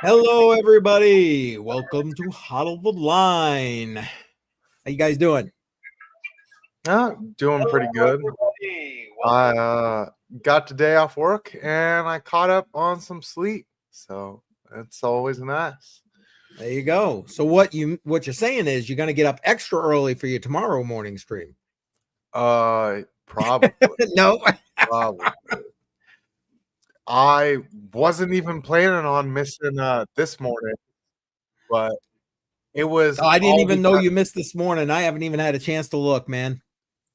Hello, everybody. Welcome to Huddle the Line. How you guys doing? Doing pretty good. I got today off work and I caught up on some sleep, so it's always nice. There you go. So what you're saying is you're going to get up extra early for your tomorrow morning stream? Probably. No. Probably. I wasn't even planning on missing this morning, but it was. I didn't all even know because- you missed this morning. I haven't even had a chance to look, man.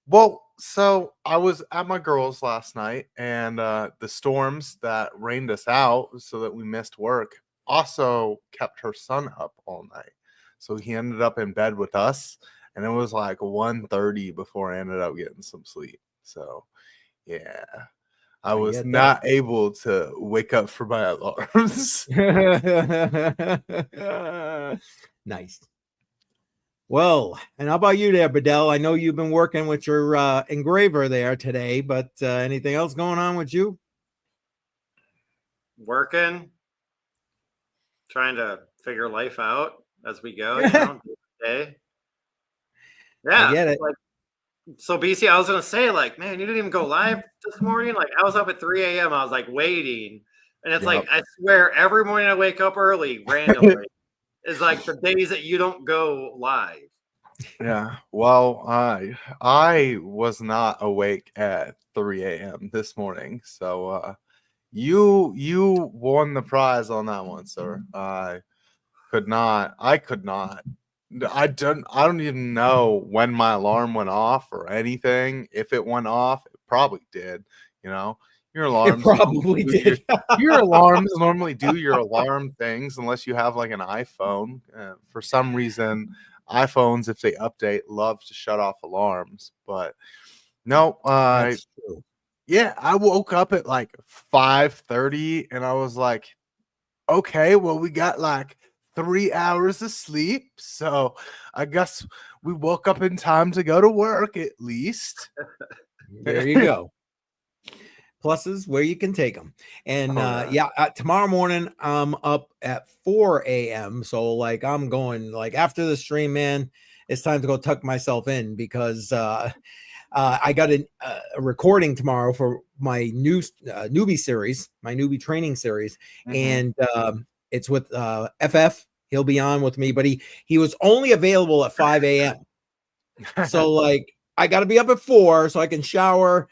Well, so I was at my girls' last night, and the storms that rained us out so that we missed work also kept her son up all night. So he ended up in bed with us, and it was like 1:30 before I ended up getting some sleep. So, yeah, I was get not able to wake up for my alarms. Nice. Well, and how about you there, Bedell? I know you've been working with your engraver there today, but anything else going on with you? Working, trying to figure life out as we go, you know, day. Yeah, I get it. like, so BC, I was gonna say, like, man, you didn't even go live this morning. Like, I was up at 3 a.m. I was like waiting, and it's like, I swear, every morning I wake up early randomly. It's like the days that you don't go live. Yeah, well, I was not awake at 3 a.m. this morning, so you won the prize on that one, sir. I could not. I don't even know when my alarm went off or anything. If it went off, it probably did. You know, your alarms probably did. Your alarms normally do your alarm things unless you have like an iPhone. For some reason, iPhones, if they update, love to shut off alarms. But no, That's true. yeah, I woke up at like 5:30 and I was like, okay, well, we got like 3 hours of sleep. So I guess we woke up in time to go to work at least. There you go. Pluses where you can take them. And tomorrow morning I'm up at 4 a.m. So like I'm going like after the stream, man, it's time to go tuck myself in because I got a recording tomorrow for my new newbie series, my newbie training series. And it's with FF. He'll be on with me, but he was only available at 5 a.m. So like I got to be up at 4 so I can shower,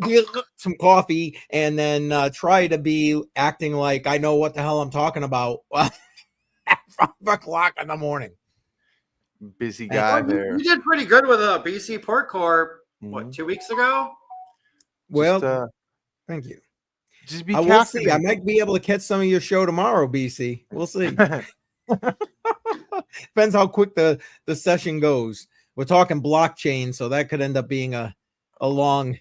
get some coffee, and then try to be acting like I know what the hell I'm talking about at 5 o'clock in the morning. Busy guy there. You did pretty good with BC PortCorp, what, 2 weeks ago? Well, thank you. Just be we'll see. I might be able to catch some of your show tomorrow, BC. We'll see. Depends how quick the session goes. We're talking blockchain, so that could end up being a long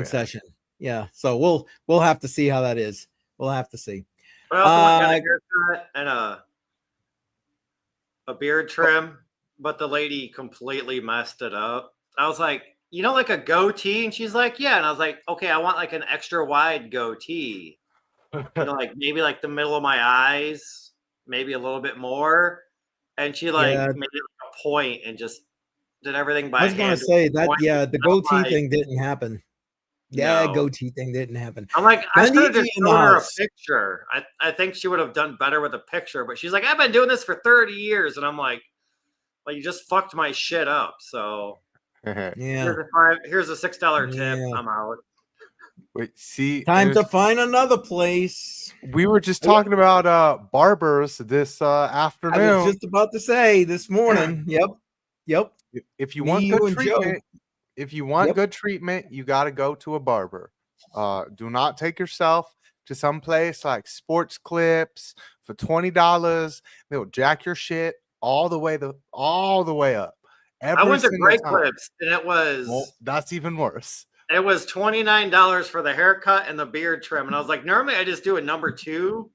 session. Yeah, so we'll have to see how that is. We'll have to see. I also got a haircut and a beard trim, but the lady completely messed it up. I was like, you know, like a goatee, and she's like, yeah, and I was like, okay, I want like an extra wide goatee, you know, like maybe like the middle of my eyes, maybe a little bit more, and she like made it a point and just did everything by hand. I was gonna say that the goatee thing didn't happen. Yeah, no. Goatee thing didn't happen. I'm like, I should have just shown her a picture. I think she would have done better with a picture, but she's like, I've been doing this for 30 years. And I'm like, well, you just fucked my shit up. So yeah, here's a $6 tip. I'm out. Wait, see, time to find another place. We were just talking about barbers this afternoon. I was just about to say this morning. Yep. If you want good treatment, good treatment, you got to go to a barber. Do not take yourself to some place like Sports Clips for $20. They'll jack your shit all the way up. I went to Great Clips and it was that's even worse. It was $29 for the haircut and the beard trim, and I was like, normally I just do a number 2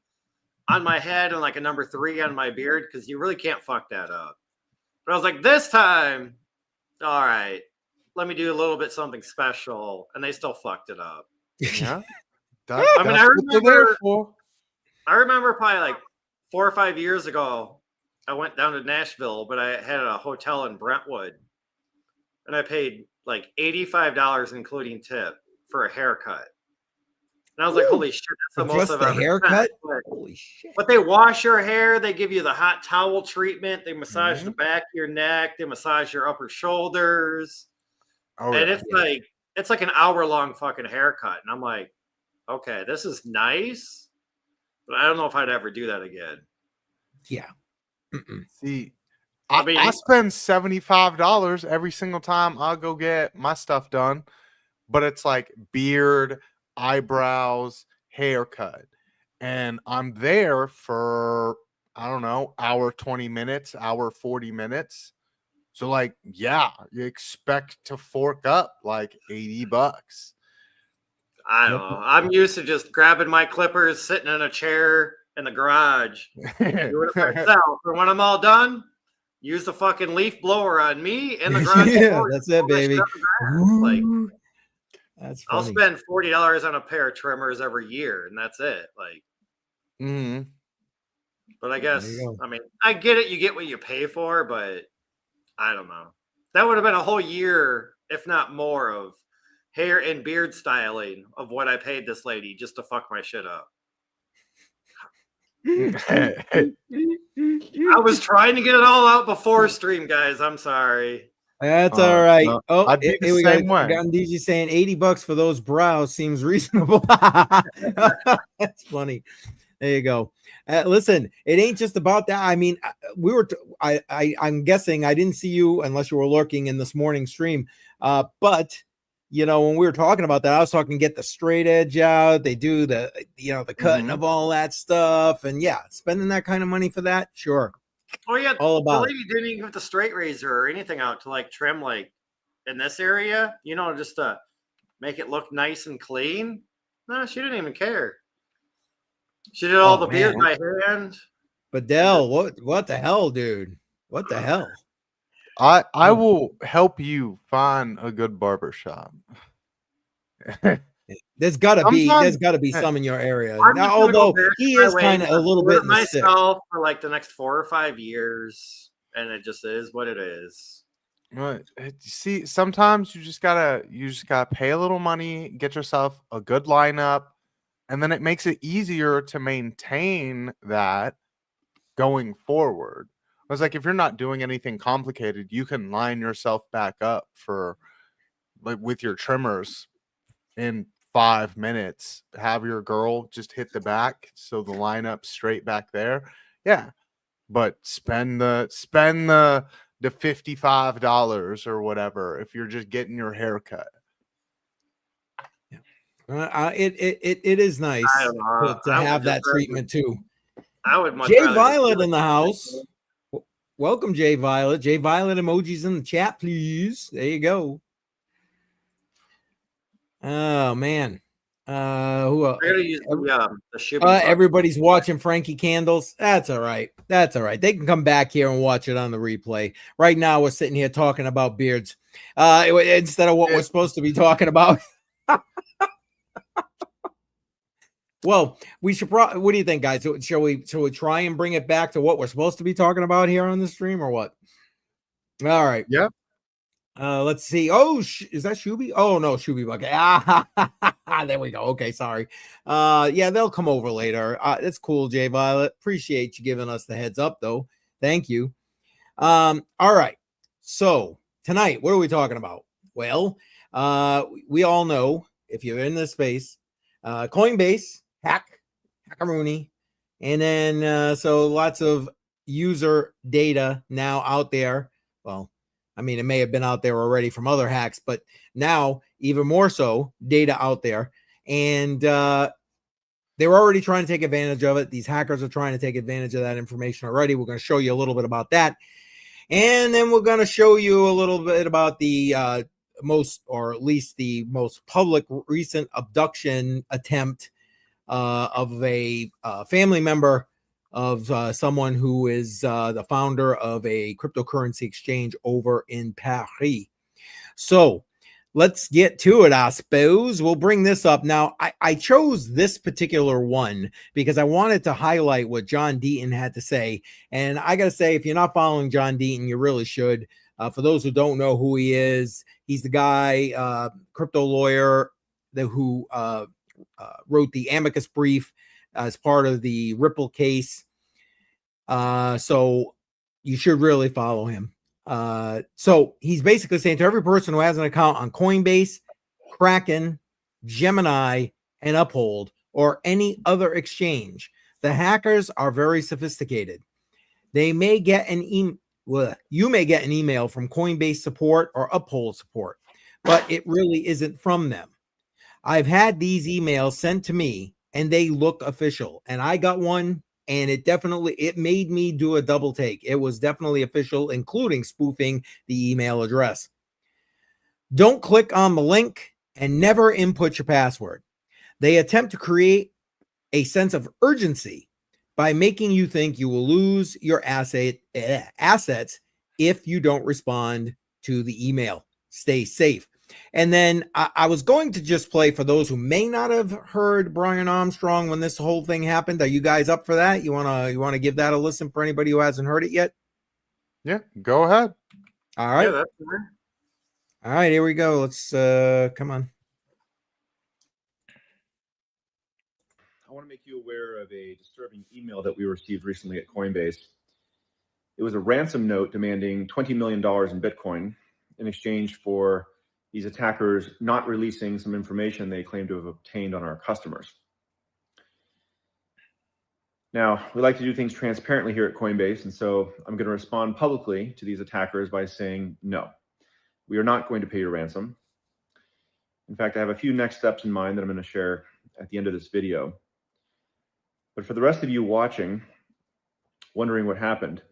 on my head and like a number 3 on my beard because you really can't fuck that up. But I was like, this time, all right, let me do a little bit something special, and they still fucked it up. Yeah. I remember probably like 4 or 5 years ago, I went down to Nashville, but I had a hotel in Brentwood, and I paid like $85, including tip, for a haircut. And I was like, holy shit, that's the most Just I've the ever haircut? spent. Holy shit. But they wash your hair, they give you the hot towel treatment, they massage Mhm. the back of your neck, they massage your upper shoulders. Oh, And yeah. it's like an hour-long fucking haircut. And I'm like, okay, this is nice, but I don't know if I'd ever do that again. Yeah. Mm-mm. See, I I mean, spend $75 every single time I'll go get my stuff done, but it's like beard, eyebrows, haircut. And I'm there for, I don't know, hour 20 minutes, hour 40 minutes. So like, yeah, you expect to fork up like $80. I don't know. I'm used to just grabbing my clippers, sitting in a chair in the garage, doing it myself. And when I'm all done, use the fucking leaf blower on me in the garage. Yeah, that's it, baby. Like, Ooh, that's funny. I'll spend $40 on a pair of trimmers every year, and that's it. Like, Mhm. but I There guess, you go. I mean, I get it. You get what you pay for, but I don't know. That would have been a whole year, if not more, of hair and beard styling of what I paid this lady just to fuck my shit up. I was trying to get it all out before stream, guys. I'm sorry. That's all right. No, Oh, I'd be the here we got same way. DJ saying $80 for those brows seems reasonable. That's funny. There you go. Listen, it ain't just about that. I mean, I'm guessing I didn't see you unless you were lurking in this morning stream. But you know, when we were talking about that, I was talking get the straight edge out. They do the cutting of all that stuff, and yeah, spending that kind of money for that, sure. Oh yeah, All about the lady didn't even put the straight razor or anything out to like trim like in this area, just to make it look nice and clean. No, she didn't even care. She did all the beard by hand. But Dell, what the hell, dude? What the hell? I will help you find a good barber shop. There's gotta be some in your area. Now, although he is kind of a little bit in the sick. Myself for like the next 4 or 5 years, and it just is what it is. Right. See, sometimes you just gotta pay a little money, get yourself a good lineup, and then it makes it easier to maintain that going forward. I was like, if you're not doing anything complicated, you can line yourself back up for like with your trimmers in 5 minutes. Have your girl just hit the back so the lineup's straight back there. Yeah. But spend the $55 or whatever if you're just getting your hair cut. It is nice to have that treatment too. I would much Jay rather Violet in the house. Welcome, Jay Violet. Jay Violet emojis in the chat, please. There you go. Oh man. Who else? Everybody's watching Frankie Candles. That's all right. That's all right. They can come back here and watch it on the replay. Right now, we're sitting here talking about beards instead of what we're supposed to be talking about. Well, we should probably. What do you think, guys? Shall we try and bring it back to what we're supposed to be talking about here on the stream, or what? All right. Yep. Let's see. Oh, is that Shuby? Oh no, Shuby Bucket. There we go. Okay, sorry. Yeah, they'll come over later. It's cool, Jay Violet. Appreciate you giving us the heads up, though. Thank you. All right. So tonight, what are we talking about? Well, we all know if you're in this space, Coinbase hackaroonie, and then so lots of user data now out there. Well, I mean, it may have been out there already from other hacks, but now even more so data out there. And they're already trying to take advantage of it. These hackers are trying to take advantage of that information already. We're going to show you a little bit about that. And then we're going to show you a little bit about the most, or at least the most public recent abduction attempt of a family member of someone who is the founder of a cryptocurrency exchange over in Paris. So let's get to it, I suppose. We'll bring this up. Now, I chose this particular one because I wanted to highlight what John Deaton had to say. And I got to say, if you're not following John Deaton, you really should. For those who don't know who he is, he's the guy, crypto lawyer, who wrote the amicus brief as part of the Ripple case. So you should really follow him. So he's basically saying to every person who has an account on Coinbase, Kraken, Gemini, and Uphold, or any other exchange, the hackers are very sophisticated. They may get you may get an email from Coinbase support or Uphold support, but it really isn't from them. I've had these emails sent to me and they look official, and I got one, and it made me do a double take. It was definitely official, including spoofing the email address. Don't click on the link and never input your password. They attempt to create a sense of urgency by making you think you will lose your assets if you don't respond to the email. Stay safe. And then I was going to just play for those who may not have heard Brian Armstrong when this whole thing happened. Are you guys up for that? You wanna give that a listen for anybody who hasn't heard it yet? Yeah, go ahead. All right. Yeah, that's fair. All right, here we go. Let's come on. I want to make you aware of a disturbing email that we received recently at Coinbase. It was a ransom note demanding $20 million in Bitcoin in exchange for these attackers not releasing some information they claim to have obtained on our customers. Now, we like to do things transparently here at Coinbase, and so I'm going to respond publicly to these attackers by saying, no, we are not going to pay your ransom. In fact, I have a few next steps in mind that I'm going to share at the end of this video. But for the rest of you watching, wondering what happened,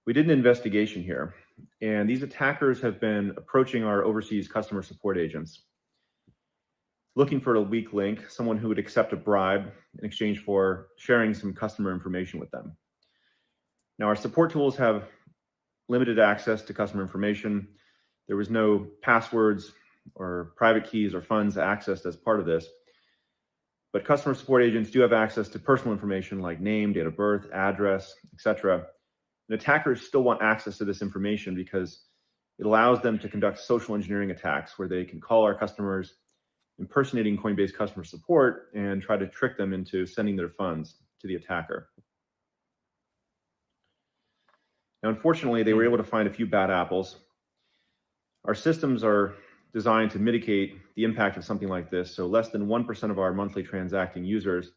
we did an investigation here, and these attackers have been approaching our overseas customer support agents, looking for a weak link, someone who would accept a bribe in exchange for sharing some customer information with them. Now, our support tools have limited access to customer information. There was no passwords or private keys or funds accessed as part of this. But customer support agents do have access to personal information like name, date of birth, address, etc. And attackers still want access to this information because it allows them to conduct social engineering attacks where they can call our customers, impersonating Coinbase customer support, and try to trick them into sending their funds to the attacker. Now, unfortunately, they were able to find a few bad apples. Our systems are designed to mitigate the impact of something like this. So less than 1% of our monthly transacting users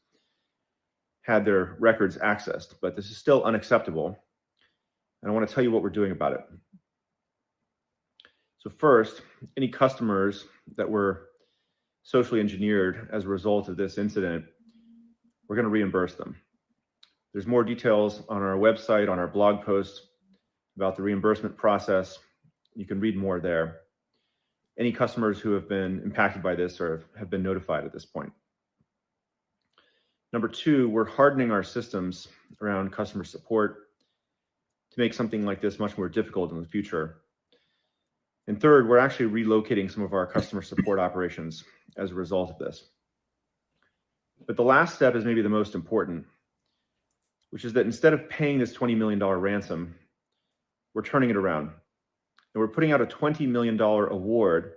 had their records accessed, but this is still unacceptable. And I want to tell you what we're doing about it. So first, any customers that were socially engineered as a result of this incident, we're going to reimburse them. There's more details on our website, on our blog posts about the reimbursement process. You can read more there. Any customers who have been impacted by this or have been notified at this point. Number two, we're hardening our systems around customer support to make something like this much more difficult in the future. And third, we're actually relocating some of our customer support operations as a result of this. But the last step is maybe the most important, which is that instead of paying this $20 million ransom, we're turning it around. And we're putting out a $20 million award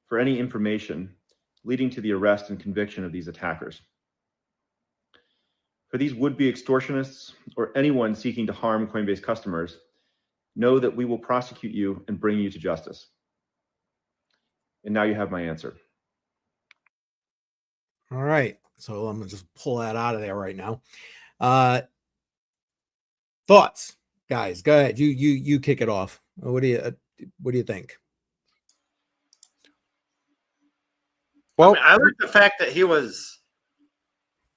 for any information leading to the arrest and conviction of these attackers. For these would-be extortionists or anyone seeking to harm Coinbase customers, know that we will prosecute you and bring you to justice. And now you have my answer. All right. So I'm gonna just pull that out of there right now. Thoughts, guys? Go ahead. You kick it off. What do you think? Well, I like the fact that he was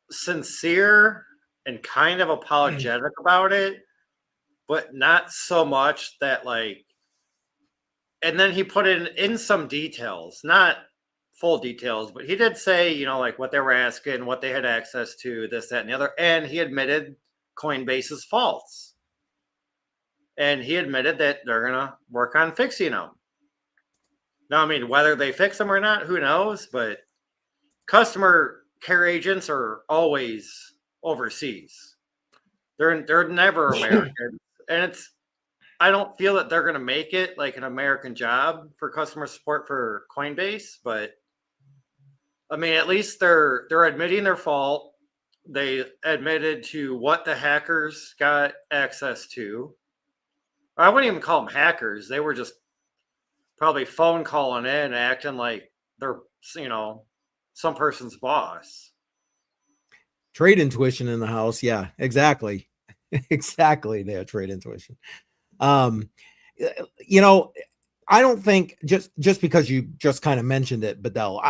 sincere and kind of apologetic about it, but not so much that like, and then he put in some details, not full details, but he did say, you know, like what they were asking, what they had access to, this, that, and the other. And he admitted Coinbase's faults. And he admitted that they're going to work on fixing them. Now, I mean, whether they fix them or not, who knows? But customer care agents are always overseas. They're never American, and I don't feel that they're going to make it like an American job for customer support for Coinbase. But I mean, at least they're admitting their fault. They admitted to what the hackers got access to. I wouldn't even call them hackers. They were just probably phone calling in, acting like they're, some person's boss. Trade intuition in the house. Yeah, exactly. Exactly. There, trade intuition. I don't think just because you just kind of mentioned it, Bedell,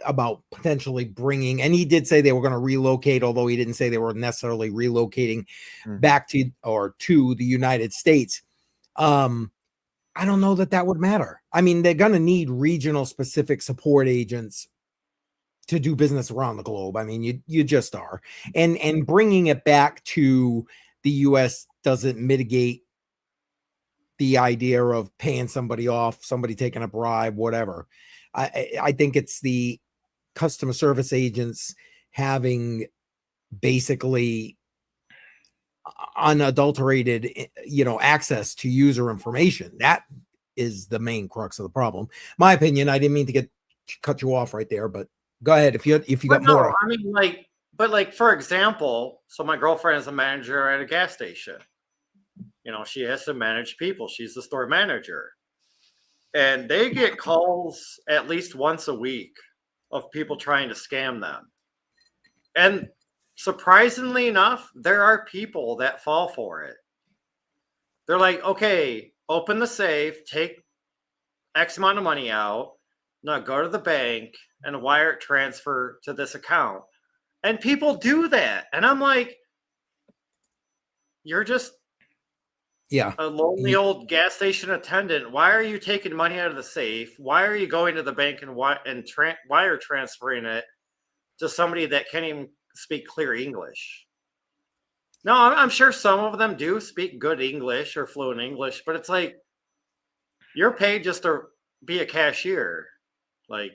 about potentially bringing, and he did say they were going to relocate, although he didn't say they were necessarily relocating back to the United States. I don't know that would matter. I mean, they're going to need regional specific support agents to do business around the globe. I mean, you just are. And bringing it back to the US doesn't mitigate the idea of paying somebody off, somebody taking a bribe, whatever. I think it's the customer service agents having basically unadulterated, access to user information. That is the main crux of the problem. My opinion. I didn't mean to cut you off right there, but go ahead if you got more. I mean, but for example, so my girlfriend is a manager at a gas station. She has to manage people. She's the store manager, and they get calls at least once a week of people trying to scam them. And surprisingly enough, there are people that fall for it. They're like, okay, open the safe, take X amount of money out, now go to the bank and wire transfer to this account. And people do that. And I'm like, you're just a lonely old gas station attendant. Why are you taking money out of the safe? Why are you going to the bank and wire transferring it to somebody that can't even speak clear English? No, I'm sure some of them do speak good English or fluent English, but it's like, you're paid just to be a cashier. Like,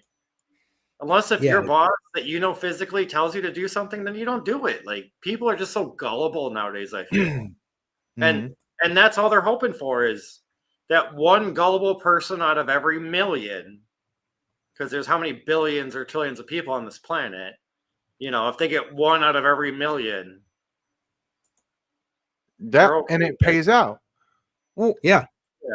unless if your boss that physically tells you to do something, then you don't do it. Like, people are just so gullible nowadays, I feel. And that's all they're hoping for, is that one gullible person out of every million, because there's how many billions or trillions of people on this planet. If they get one out of every million, and it pays out. Well, yeah.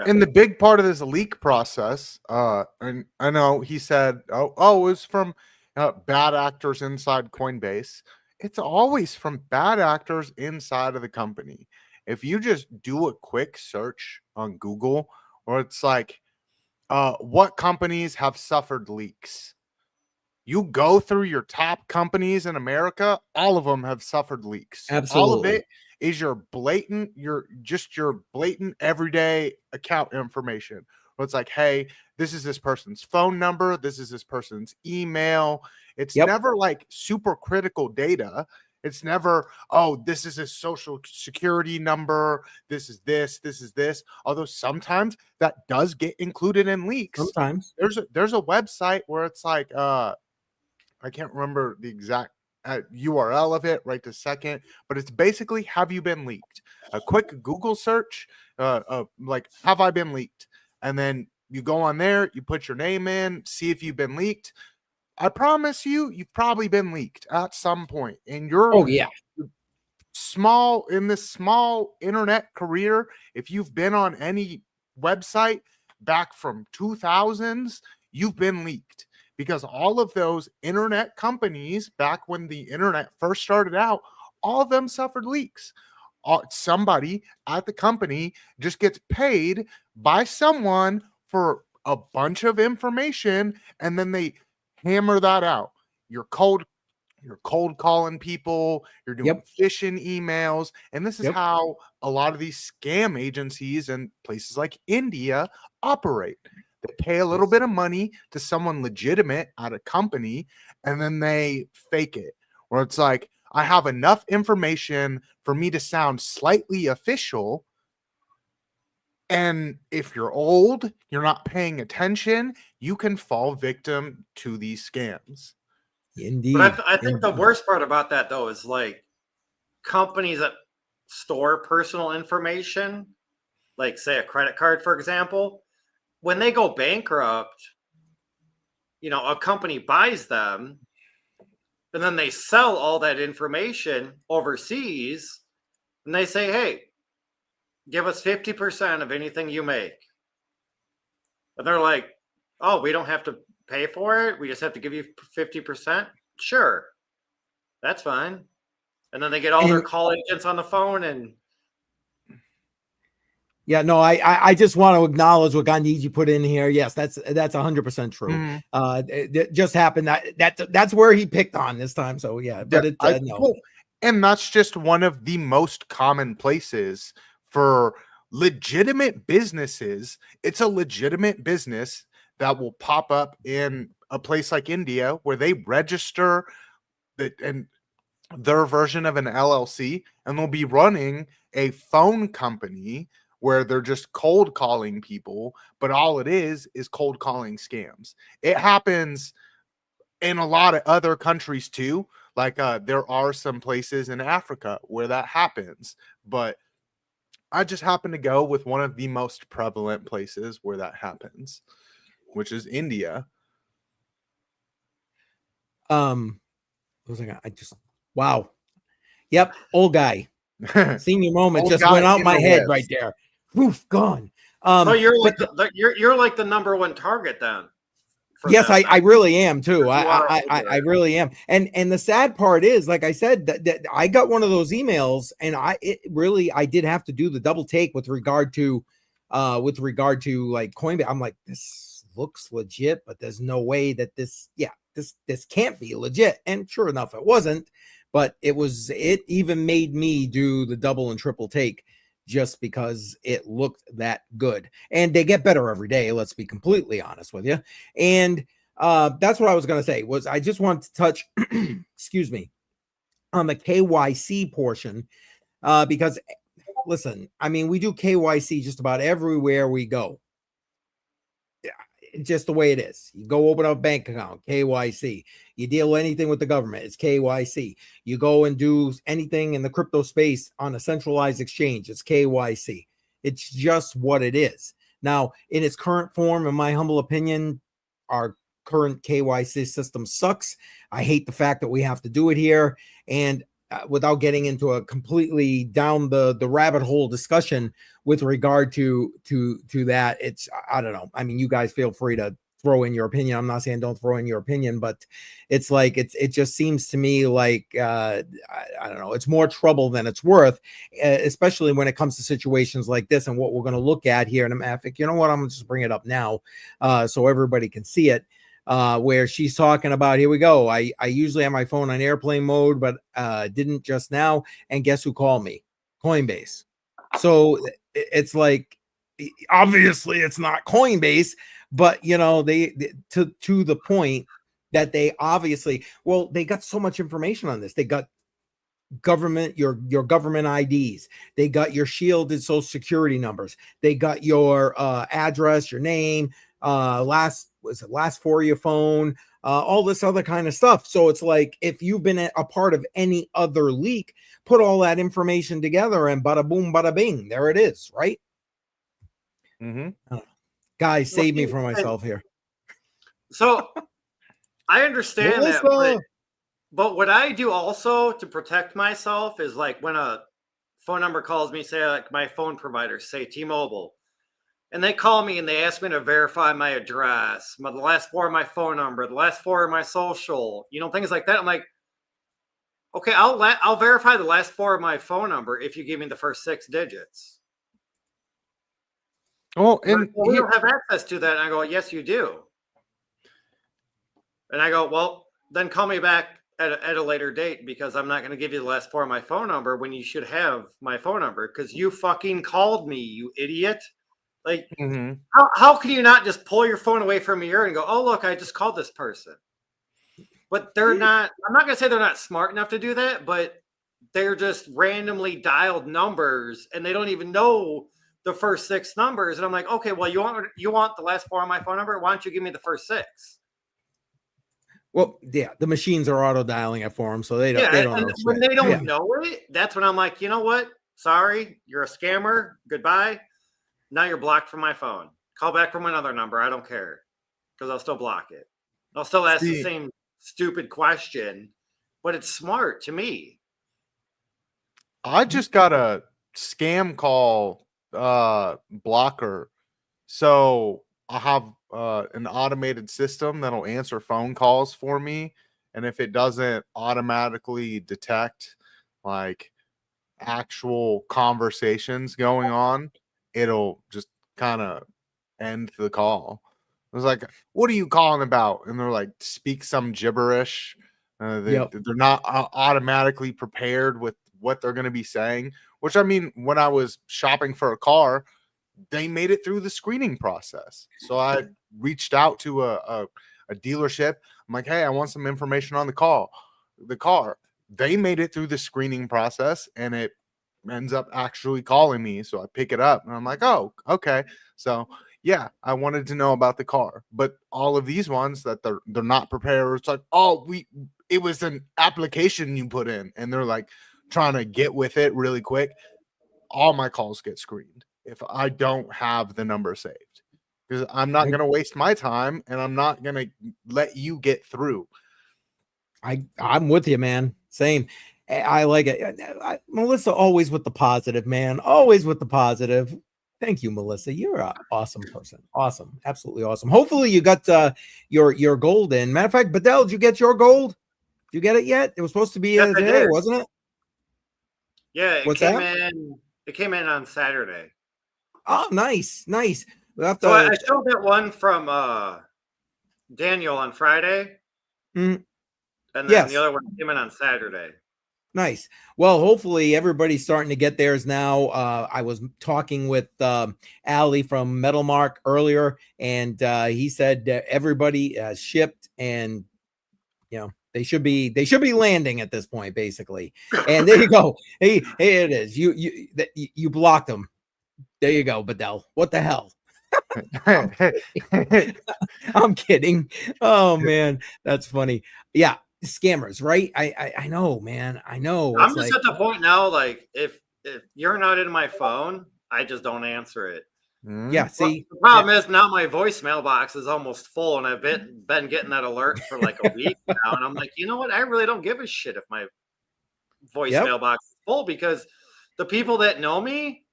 And the big part of this leak process, and I know he said, it was from bad actors inside Coinbase. It's always from bad actors inside of the company. If you just do a quick search on Google, or it's like, what companies have suffered leaks? You go through your top companies in America, all of them have suffered leaks. Absolutely. All of it is your blatant everyday account information. Where it's like, hey, this is this person's phone number, this is this person's email. It's never like super critical data. It's never, this is his social security number. This is this. Although sometimes that does get included in leaks. Sometimes there's a website where it's like, I can't remember the exact URL of it right this second, but it's basically, have you been leaked? A quick Google search, like, have I been leaked? And then you go on there, you put your name in, see if you've been leaked. I promise you've probably been leaked at some point in your small internet career. If you've been on any website back from 2000s, you've been leaked, because all of those internet companies back when the internet first started out, all of them suffered leaks. Somebody at the company just gets paid by someone for a bunch of information, and then they hammer that out. You're cold calling people, you're doing phishing emails, and this is how a lot of these scam agencies and places like India operate. They pay a little bit of money to someone legitimate at a company, and then they fake it, where it's like, I have enough information for me to sound slightly official, And if you're old, you're not paying attention, you can fall victim to these scams. Indeed. But I think the worst part about that, though, is like companies that store personal information, like say a credit card, for example, when they go bankrupt, a company buys them and then they sell all that information overseas and they say, hey, give us 50% of anything you make. And they're like, oh, we don't have to pay for it. We just have to give you 50%. Sure. That's fine. And then they get all their call agents on the phone and. Yeah, no, I just want to acknowledge what Gandhiji put in here. Yes, that's 100% true. Mm-hmm. It just happened that's where he picked on this time. So yeah, but no. And that's just one of the most common places for legitimate businesses. It's a legitimate business that will pop up in a place like India where they register and their version of an LLC, and they'll be running a phone company where they're just cold calling people, but all it is cold calling scams. It happens in a lot of other countries too. Like there are some places in Africa where that happens, but I just happen to go with one of the most prevalent places where that happens, which is India. Wow. Yep, old guy. Senior moment just went out my head right there. Poof, gone. So you're like you're like the number one target then. Yes, I really am too. I really am. And the sad part is, like I said, that I got one of those emails, and I did have to do the double take with regard to like Coinbase. I'm like, this looks legit, but there's no way that this can't be legit. And sure enough, it wasn't. But it even made me do the double and triple take just because it looked that good. And they get better every day, let's be completely honest with you. And that's what I was going to say, was I just want to touch, excuse me, on the KYC portion, because listen, I mean, we do KYC just about everywhere we go. Just the way it is. You go open up a bank account, KYC. You deal anything with the government, it's KYC. You go and do anything in the crypto space on a centralized exchange, it's KYC. It's just what it is. Now, in its current form, in my humble opinion, our current KYC system sucks. I hate the fact that we have to do it here. And without getting into a completely down the rabbit hole discussion with regard to that, it's, I don't know. I mean, you guys feel free to throw in your opinion. I'm not saying don't throw in your opinion, but it's like, it just seems to me like, I don't know, it's more trouble than it's worth, especially when it comes to situations like this and what we're going to look at here. And I'm you know what, I'm going to just bring it up now so everybody can see it. Where she's talking about, here we go. I usually have my phone on airplane mode, but didn't just now. And guess who called me? Coinbase. So it's like, obviously it's not Coinbase, but they to the point that they obviously, well, they got so much information on this. They got government, your government IDs, they got your shielded social security numbers, they got your address, your name, last four of your phone, all this other kind of stuff. So it's like, if you've been a part of any other leak, put all that information together and bada boom, bada bing, there it is, right? Guys, save me from myself here. So I understand that, but what I do also to protect myself is, like, when a phone number calls me, say like my phone provider, say T-Mobile, and they call me and they ask me to verify my address, the last four of my phone number, the last four of my social, things like that. I'm like, okay, I'll verify the last four of my phone number if you give me the first 6 digits. Well, and we don't have access to that. And I go, yes, you do. And I go, well, then call me back at a later date, because I'm not going to give you the last four of my phone number when you should have my phone number, because you fucking called me, you idiot. Like, how can you not just pull your phone away from your ear and go, oh, look, I just called this person? But they're not, I'm not going to say they're not smart enough to do that, but they're just randomly dialed numbers, and they don't even know the first 6 numbers. And I'm like, okay, well, you want the last 4 of my phone number? Why don't you give me the first 6? Well, yeah, the machines are auto dialing it for them, so they don't and know when shit. they don't know it, that's when I'm like, you know what? Sorry, you're a scammer. Goodbye. Now you're blocked from my phone. Call back from another number. I don't care, because I'll still block it. I'll still ask the same stupid question, but it's smart to me. I just got a scam call blocker. So I have an automated system that'll answer phone calls for me. And if it doesn't automatically detect like actual conversations going on, it'll just kind of end the call. I was like, what are you calling about? And they're like, speak some gibberish. They're not automatically prepared with what they're going to be saying, which, I mean, when I was shopping for a car, they made it through the screening process. So I reached out to a dealership. I'm like, hey, I want some information on the car. They made it through the screening process, and it ends up actually calling me. So I pick it up and I'm like, oh, okay. So yeah, I wanted to know about the car. But all of these ones that they're not prepared, it's like, oh, it was an application you put in, and they're like trying to get with it really quick. All my calls get screened if I don't have the number saved, because I'm not going to waste my time, and I'm not going to let you get through. I'm with you, man. Same. I like it. Melissa, always with the positive, man. Always with the positive. Thank you, Melissa. You're an awesome person. Awesome. Absolutely awesome. Hopefully you got your gold in. Matter of fact, Bedell, did you get your gold? Did you get it yet? It was supposed to be today, wasn't it? Yeah, it came in on Saturday. Oh, nice. We'll have to, so I showed that one from Daniel on Friday. Mm-hmm. And then the other one came in on Saturday. Nice. Well, hopefully everybody's starting to get theirs now. I was talking with Ali from Metalmark earlier, and he said everybody shipped, and they should be landing at this point, basically. And there you go. Hey, it is. You blocked them. There you go, Bedell. What the hell? I'm kidding. Oh man, that's funny. Yeah. Scammers, right? I know, man. I know. I'm just at the point now, like if you're not in my phone, I just don't answer it. Yeah. See, the problem is now my voicemail box is almost full, and I've been getting that alert for like a week now, and I'm like, you know what? I really don't give a shit if my voicemail box is full, because the people that know me,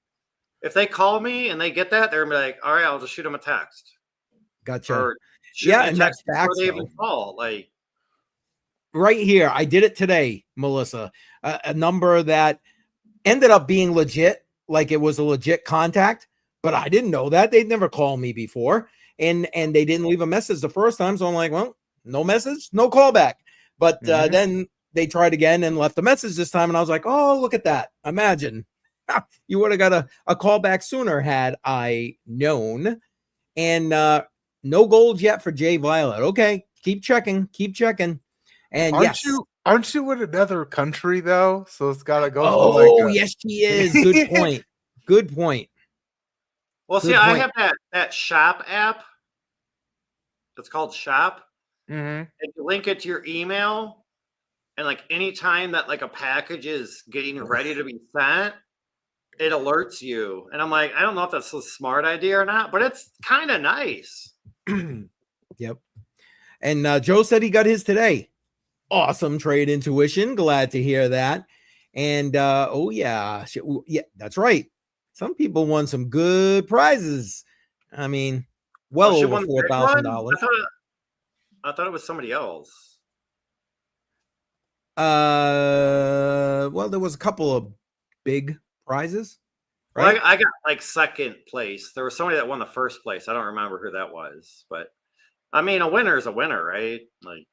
if they call me and they get that, they're gonna be like, all right, I'll just shoot them a text. Gotcha. Or shoot me a text before they even call. Like. Right here, I did it today, Melissa. A number that ended up being legit, like it was a legit contact, but I didn't know that. They'd never called me before, and they didn't leave a message the first time. So I'm like, well, no message, no callback. But then they tried again and left a message this time, and I was like, oh, look at that! Imagine you would have got a callback sooner had I known. And no gold yet for Jay Violet. Okay, keep checking. And aren't you in another country though? So it's got to go. Oh, yes, she is. Good point. Well, see, I have that shop app. It's called Shop. Mm-hmm. And you link it to your email, and like anytime that like a package is getting ready to be sent, it alerts you. And I'm like, I don't know if that's a smart idea or not, but it's kind of nice. Yep. And Joe said he got his today. Awesome trade intuition. Glad to hear that. And yeah, that's right. Some people won some good prizes. I mean, well over $4,000. I thought it was somebody else. Well, there was a couple of big prizes. Right? Well, I got like second place. There was somebody that won the first place. I don't remember who that was, but I mean, a winner is a winner, right? Like,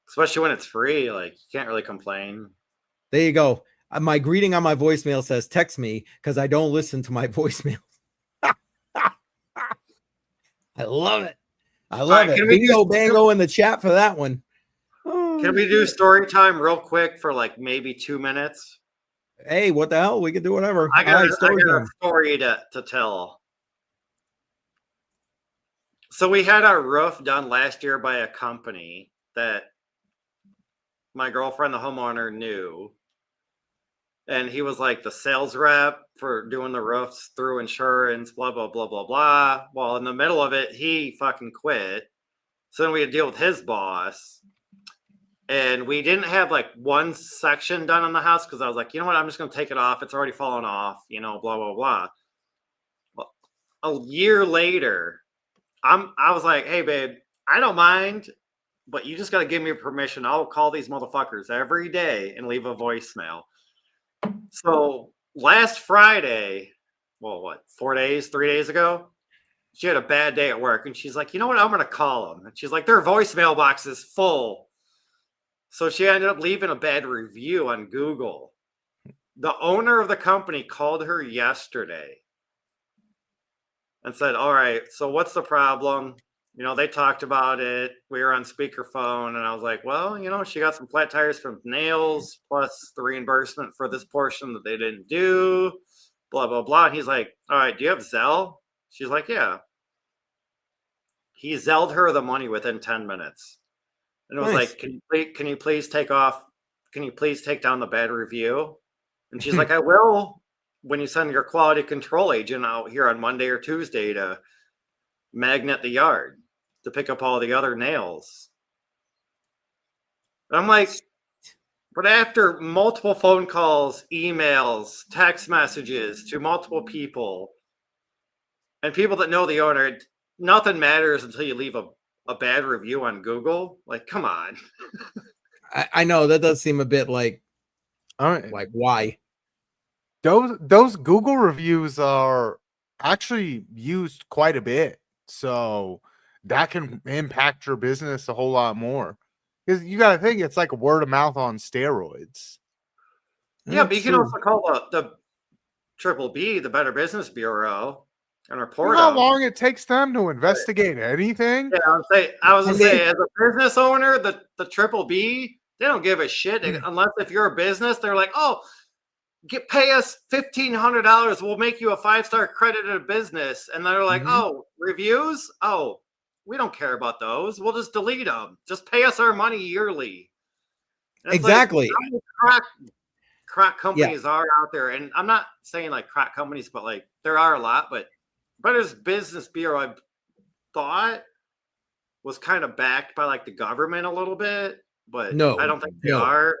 especially when it's free, like you can't really complain. There you go. My greeting on my voicemail says text me, because I don't listen to my voicemail. I love it. It. Bingo bango in the chat for that one. Can we do story time real quick for like maybe 2 minutes? Hey, what the hell? We can do whatever. I got, All right, I story got a time. story to tell. So we had our roof done last year by a company that my girlfriend, the homeowner, knew. And he was like the sales rep for doing the roofs through insurance, blah, blah, blah, blah, blah. Well, in the middle of it, he fucking quit. So then we had to deal with his boss. And we didn't have like one section done on the house because I was like, you know what? I'm just going to take it off. It's already fallen off, blah, blah, blah. Well, a year later, I was like, hey, babe, I don't mind, but you just got to give me permission. I'll call these motherfuckers every day and leave a voicemail. So last Friday, well, what, 3 days ago, she had a bad day at work and she's like, you know what? I'm going to call them. And she's like, their voicemail box is full. So she ended up leaving a bad review on Google. The owner of the company called her yesterday and said, all right, so what's the problem? They talked about it. We were on speakerphone and I was like, well, she got some flat tires from nails plus the reimbursement for this portion that they didn't do, blah, blah, blah. And he's like, all right, do you have Zelle? She's like, yeah. He Zelled her the money within 10 minutes. And it was Nice. like, can you please take down the bad review? And she's like, I will when you send your quality control agent out here on Monday or Tuesday to magnet the yard to pick up all the other nails. And I'm like, but after multiple phone calls, emails, text messages to multiple people and people that know the owner, nothing matters until you leave a bad review on Google. Like, come on. I know that does seem a bit like why? Those Google reviews are actually used quite a bit. So that can impact your business a whole lot more. Because you got to think it's like a word of mouth on steroids. Yeah, but you can also call the Triple B, the Better Business Bureau, and report You know how them. long it takes them to investigate anything? Yeah, I was gonna say, as a business owner, the Triple B, they don't give a shit unless if you're a business, they're like, oh, pay us $1,500, we'll make you a 5-star accredited business, and they're like, oh, reviews, oh, we don't care about those, we'll just delete them. Just pay us our money yearly. Exactly. Like, crack companies are out there, and I'm not saying like crack companies, but like there are a lot. But Better Business Bureau, I thought, was kind of backed by like the government a little bit, but no, I don't think they are.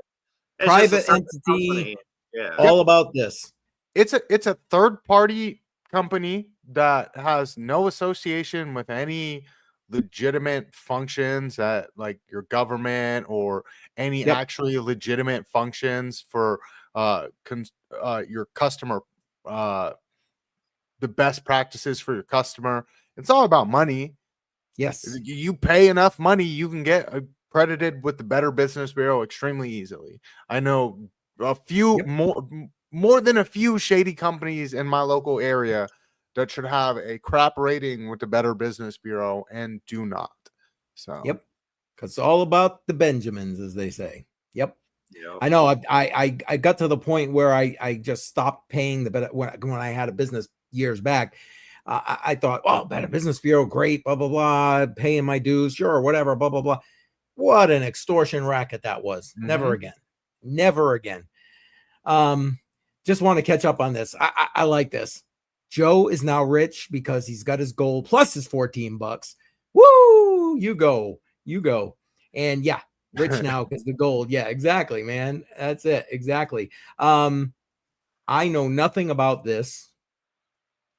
It's private entity. Yeah, all about this. It's a third party company that has no association with any legitimate functions at like your government or any actually legitimate functions for your customer, the best practices for your customer. It's all about money. Yes, you pay enough money, you can get accredited with the Better Business Bureau extremely easily. I know a few more than a few shady companies in my local area that should have a crap rating with the Better Business Bureau and do not. So because it's all about the Benjamins, as they say. I know. I got to the point where I just stopped paying the better when I had a business years back. I thought, oh, Better Business Bureau, great, blah blah blah, paying my dues, sure, whatever, blah blah blah. What an extortion racket that was. Never again. Just want to catch up on this. I like this. Joe is now rich because he's got his gold plus his $14. Woo! You go. And yeah, rich now because the gold. Yeah, exactly, man. That's it. Exactly. I know nothing about this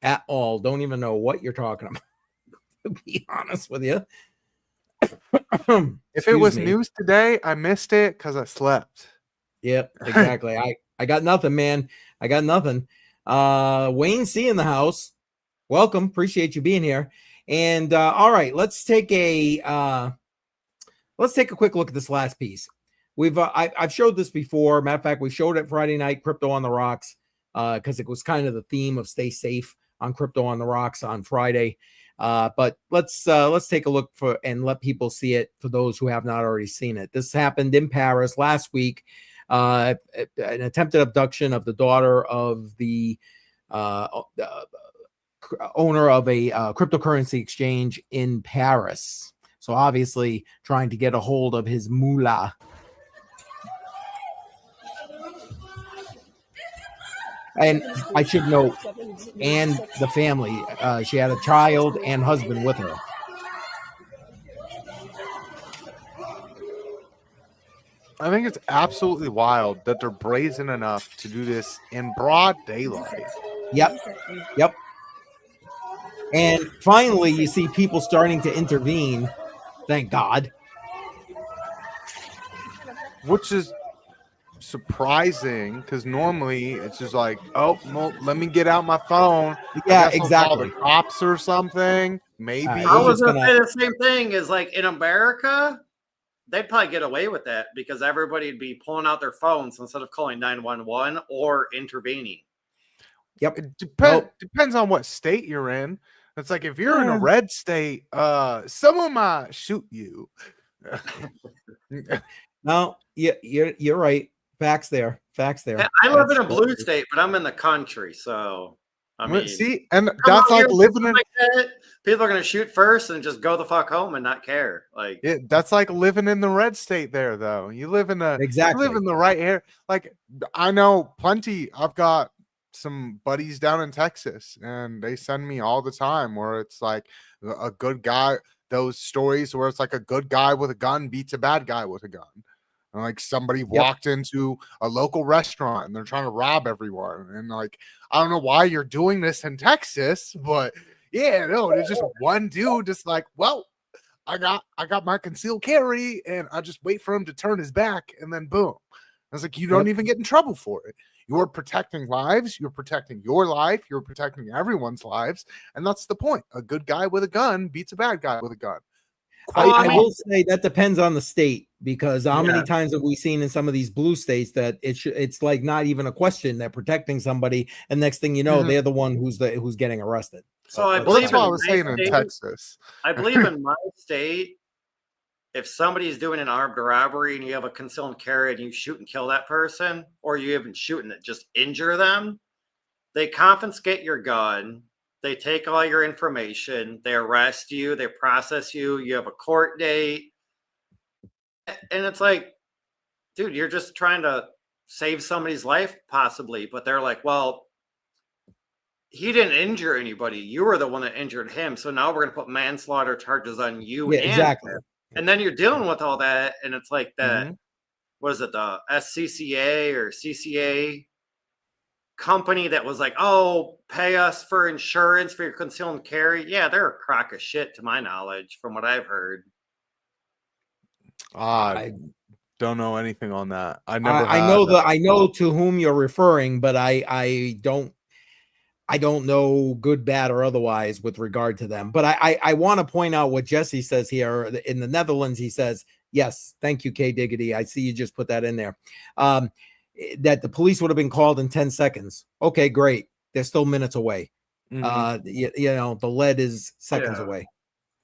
at all. Don't even know what you're talking about, to be honest with you. If it was news today, I missed it because I slept. Yep, exactly. I got nothing, man. I got nothing. Wayne C in the house. Welcome. Appreciate you being here. And all right, let's take a quick look at this last piece. I've showed this before. Matter of fact, we showed it Friday night, Crypto on the Rocks, because it was kind of the theme of stay safe on Crypto on the Rocks on Friday. But let's take a look and let people see it for those who have not already seen it. This happened in Paris last week. an attempted abduction of the daughter of the owner of a cryptocurrency exchange in Paris. So obviously trying to get a hold of his moolah. And I should note, and the family, she had a child and husband with her. I think it's absolutely wild that they're brazen enough to do this in broad daylight. Yep. And finally, you see people starting to intervene. Thank God. Which is surprising, because normally it's just like, oh, well, let me get out my phone. Yeah, I guess I'll call exactly. the cops or something. Maybe. I was going to say the same thing. Is like in America, they'd probably get away with that because everybody would be pulling out their phones instead of calling 911 or intervening. Yep. It depends on what state you're in. It's like if you're in a red state, someone might shoot you. No, you're right. Facts there. Yeah, I live in a blue state, but I'm in the country, so I mean, see, and that's like living in. Like that, people are gonna shoot first and just go the fuck home and not care. Like that's like living in the red state there, though. You live in the exactly. You live in the right area. Like I know plenty. I've got some buddies down in Texas, and they send me all the time where it's like a good guy. Those stories where it's like a good guy with a gun beats a bad guy with a gun. And like somebody walked into a local restaurant and they're trying to rob everyone. And like, I don't know why you're doing this in Texas, but yeah, no, it's just one dude just like, well, I got my concealed carry and I just wait for him to turn his back and then boom. I was like, you don't even get in trouble for it. You're protecting lives. You're protecting your life. You're protecting everyone's lives. And that's the point. A good guy with a gun beats a bad guy with a gun. I will say that depends on the state, because how many times have we seen in some of these blue states that it's like not even a question. They're protecting somebody, and next thing you know, they're the one who's getting arrested. So I believe that's what I was saying in Texas. I believe in my state, if somebody's doing an armed robbery and you have a concealed carry and you shoot and kill that person, or you even shoot and just injure them, they confiscate your gun. They take all your information, they arrest you, they process you, you have a court date. And it's like, dude, you're just trying to save somebody's life, possibly. But they're like, well, he didn't injure anybody. You were the one that injured him. So now we're going to put manslaughter charges on you. Yeah, exactly. And then you're dealing with all that. And it's like that, what is it, the SCCA or CCA company that was like, oh, pay us for insurance for your concealed carry. Yeah, they're a crock of shit to my knowledge, from what I've heard. I don't know anything on that. I know to whom you're referring, but I don't know good, bad, or otherwise with regard to them. But I want to point out what Jesse says here. In the Netherlands, he says, yes, thank you, K Diggity. I see you just put that in there. That the police would have been called in 10 seconds. Okay, great. They're still minutes away. You know, the lead is seconds away.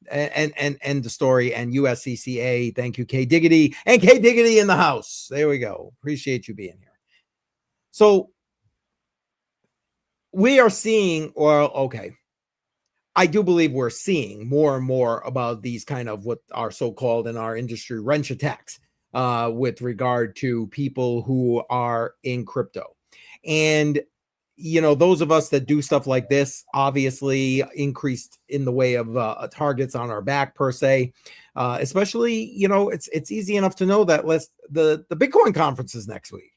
And the story. And USCCA, thank you, K Diggity. And K Diggity in the house. There we go. Appreciate you being here. So we are seeing, I do believe we're seeing more and more about these kind of what are so-called in our industry wrench attacks with regard to people who are in crypto. And, you know, those of us that do stuff like this, obviously increased in the way of targets on our back per se, especially, you know, it's easy enough to know that the Bitcoin conference is next week.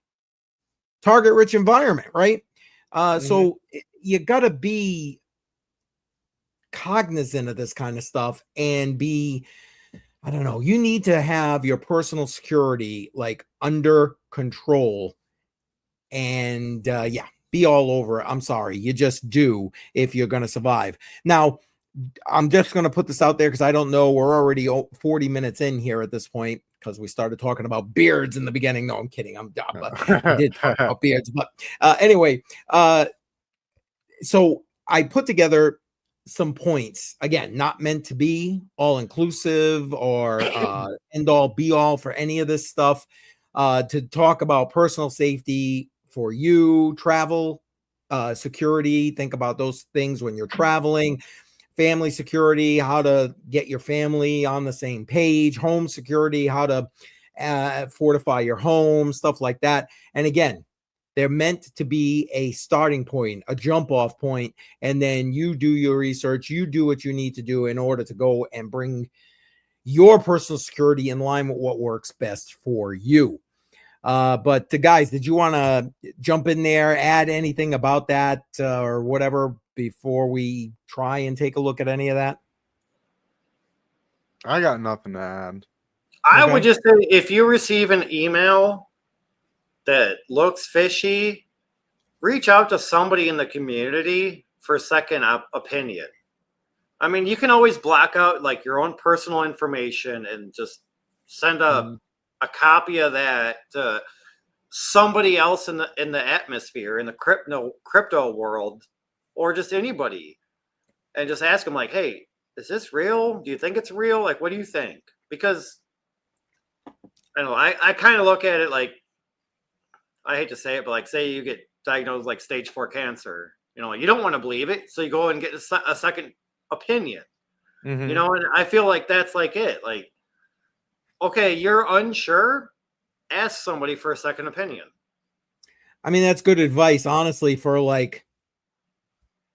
Target rich environment, right? So you got to be cognizant of this kind of stuff and be, I don't know, you need to have your personal security like under control and be all over it. I'm sorry, you just do if you're going to survive. Now, I'm just going to put this out there because I don't know, we're already 40 minutes in here at this point because we started talking about beards in the beginning. No, I'm kidding. I'm dumb, but I did talk about beards. But anyway, so I put together some points, again, not meant to be all inclusive or end all be all for any of this stuff. to talk about personal safety for you, travel security. Think about those things when you're traveling. Family security, how to get your family on the same page. Home security, how to fortify your home, stuff like that. And again, they're meant to be a starting point, a jump off point, and then you do your research, you do what you need to do in order to go and bring your personal security in line with what works best for you. But guys, did you want to jump in there, add anything about that or whatever before we try and take a look at any of that? I got nothing to add. I Okay. would just say if you receive an email that looks fishy, reach out to somebody in the community for a second opinion. I mean, you can always block out like your own personal information and just send a copy of that to somebody else in the atmosphere, in the crypto world, or just anybody, and just ask them like, hey, is this real? Do you think it's real? Like, what do you think? Because I don't know, I kind of look at it like, I hate to say it, but like, say you get diagnosed with like stage 4 cancer, you know, you don't want to believe it, so you go and get a second opinion. You know, and I feel like that's like it. Like, okay, you're unsure, ask somebody for a second opinion. I mean, that's good advice, honestly, for like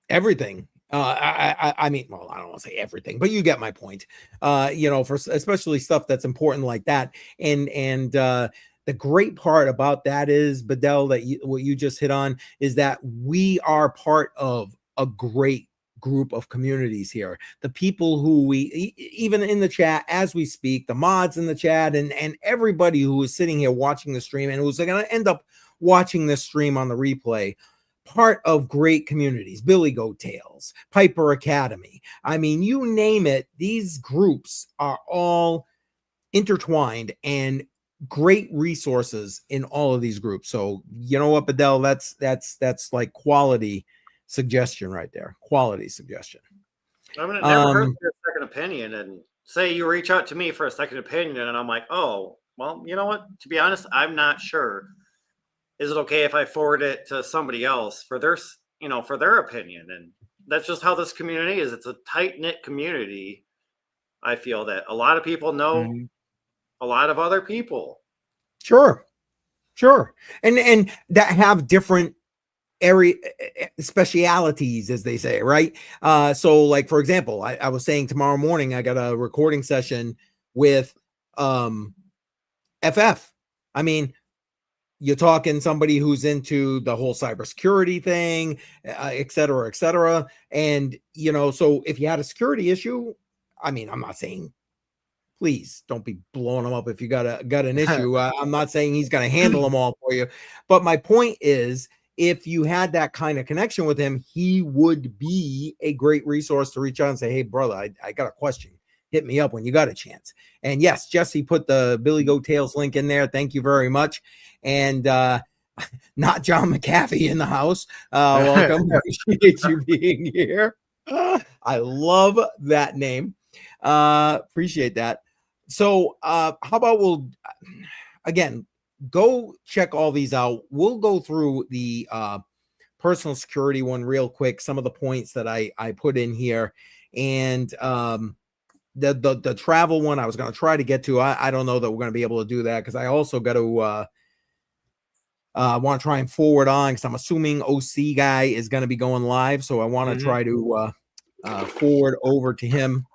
everything. I mean, well, I don't want to say everything, but you get my point. You know, for especially stuff that's important like that. And the great part about that is, Bedell, that what you just hit on is that we are part of a great group of communities here. The people who we, even in the chat as we speak, the mods in the chat, and everybody who is sitting here watching the stream and who's going to end up watching this stream on the replay, part of great communities. Billy Goat Tales, Piper Academy. I mean, you name it, these groups are all intertwined and great resources in all of these groups. So you know what, Bedell, that's like quality suggestion right there. Quality suggestion. I mean, it never hurts to get a second opinion. And say you reach out to me for a second opinion, and I'm like, oh, well, you know what? To be honest, I'm not sure. Is it okay if I forward it to somebody else for their, you know, for their opinion? And that's just how this community is. It's a tight-knit community. I feel that a lot of people know a lot of other people. Sure. And that have different area specialities, as they say, right? So like, for example, I was saying tomorrow morning I got a recording session with FF. I mean, you're talking somebody who's into the whole cybersecurity thing, et cetera, and you know, so if you had a security issue, I mean, I'm not saying please don't be blowing them up if you got an issue. I'm not saying he's going to handle them all for you, but my point is, if you had that kind of connection with him, he would be a great resource to reach out and say, hey, brother, I got a question. Hit me up when you got a chance. And yes, Jesse put the Billy Goat Tales link in there. Thank you very much. And not John McAfee in the house. Welcome. Appreciate you being here. I love that name. Appreciate that. So how about we'll, again, go check all these out. We'll go through the personal security one real quick, some of the points that I put in here, and the travel one I was going to try to get to. I don't know that we're going to be able to do that, because I also got to want to try and forward on, because I'm assuming OC guy is going to be going live, so I want to try to forward over to him.